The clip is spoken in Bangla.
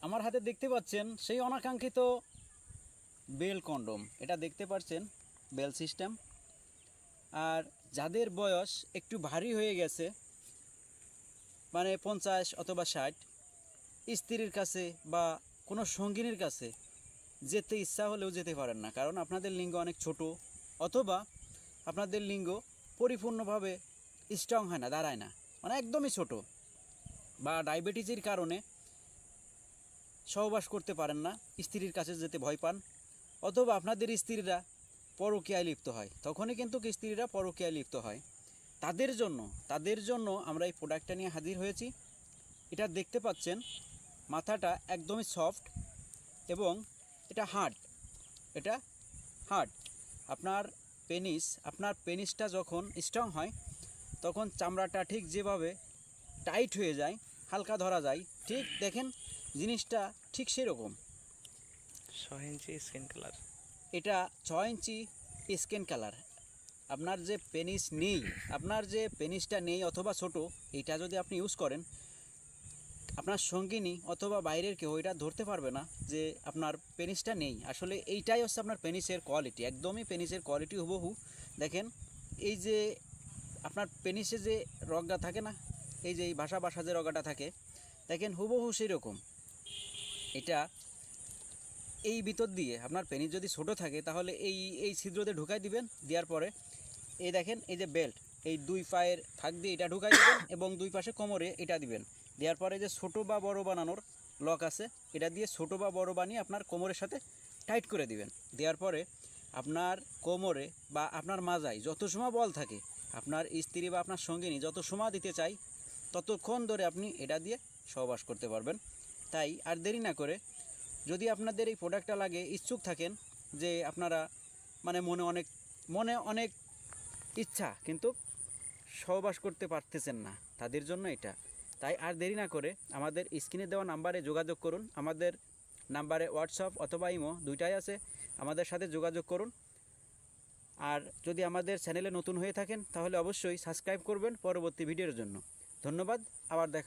আমার হাতে দেখতে পাচ্ছেন সেই অনাকাঙ্ক্ষিত বেল কন্ডম। এটা দেখতে পাচ্ছেন বেল সিস্টেম। আর যাদের বয়স একটু ভারী হয়ে গেছে, মানে 50 অথবা 60, স্ত্রীর কাছে বা কোনো সঙ্গিনীর কাছে যেতে ইচ্ছা হলেও যেতে পারেন না, কারণ আপনাদের লিঙ্গ অনেক ছোট, অথবা আপনাদের লিঙ্গ পরিপূর্ণভাবে স্ট্রং হয় না, দাঁড়ায় না, মানে একদমই ছোট, বা ডায়াবেটিসের কারণে সহবাস করতে পারেন না, স্ত্রীর কাছে যেতে ভয় পান, অথবা আপনাদের স্ত্রীরা পরকীয়ায় লিপ্ত হয়, তখনই কিন্তু স্ত্রীরা পরকীয়ায় লিপ্ত হয়। তাদের জন্য আমরা এই প্রোডাক্টটা নিয়ে হাজির হয়েছি। এটা দেখতে পাচ্ছেন মাথাটা একদমই সফট এবং এটা হার্ড। আপনার পেনিসটা যখন স্ট্রং হয় তখন চামড়াটা ঠিক যেভাবে টাইট হয়ে যায়, হালকা ধরা যায়, ঠিক দেখেন জিনিসটা ঠিক সেরকম। 6 ইঞ্চি স্কিন কালার। এটা 6 ইঞ্চি স্কিন কালার। আপনার যে পেনিসটা নেই অথবা ছোট, এটা যদি আপনি ইউজ করেন, আপনার সঙ্গিনী অথবা বাইরের কেউ এটা ধরতে পারবে না যে আপনার পেনিসটা নেই। আসলে এইটাই হচ্ছে আপনার পেনিসের কোয়ালিটি, একদমই পেনিসের কোয়ালিটি হুবহু। দেখেন এই যে আপনার পেনিসে যে রগটা থাকে না, এই যে এই ভাষা যে রগটা থাকে, দেখেন হুবহু সেই রকম। এটা এই ভিতর দিয়ে আপনার পেনিস যদি ছোট থাকে তাহলে এই ছিদ্রতে ঢুকাই দিবেন। দেওয়ার পরে এই দেখেন এই যে বেল্ট, এই দুই পায়ের ফাঁক দিয়ে এটা ঢুকাই দিবেন এবং দুই পাশে কোমরে এটা দিবেন। দেওয়ার পরে যে ছোটো বা বড় বানানোর লক আছে, এটা দিয়ে ছোটো বা বড় বানিয়ে আপনার কোমরের সাথে টাইট করে দিবেন। দেওয়ার পরে আপনার কোমরে বা আপনার মাজায় যত সময় বল থাকে, আপনার স্ত্রী বা আপনার সঙ্গিনী যত সময় দিতে চাই ততক্ষণ ধরে আপনি এটা দিয়ে সহবাস করতে পারবেন। তাই আর দেরি না করে, যদি আপনাদের এই প্রোডাক্টটা লাগে, ইচ্ছুক থাকেন যে আপনারা মানে মনে অনেক ইচ্ছা কিন্তু সহবাস করতে পারতেছেন না, তাদের জন্য এটা। তাই আর দেরি না করে আমাদের স্ক্রিনে দেওয়া নাম্বারে যোগাযোগ করুন। আমাদের নাম্বারে হোয়াটসঅ্যাপ অথবা ইমো দুইটাই আছে, আমাদের সাথে যোগাযোগ করুন। আর যদি আমাদের চ্যানেলে নতুন হয়ে থাকেন তাহলে অবশ্যই সাবস্ক্রাইব করবেন পরবর্তী ভিডিওর জন্য। ধন্যবাদ, আবার দেখা।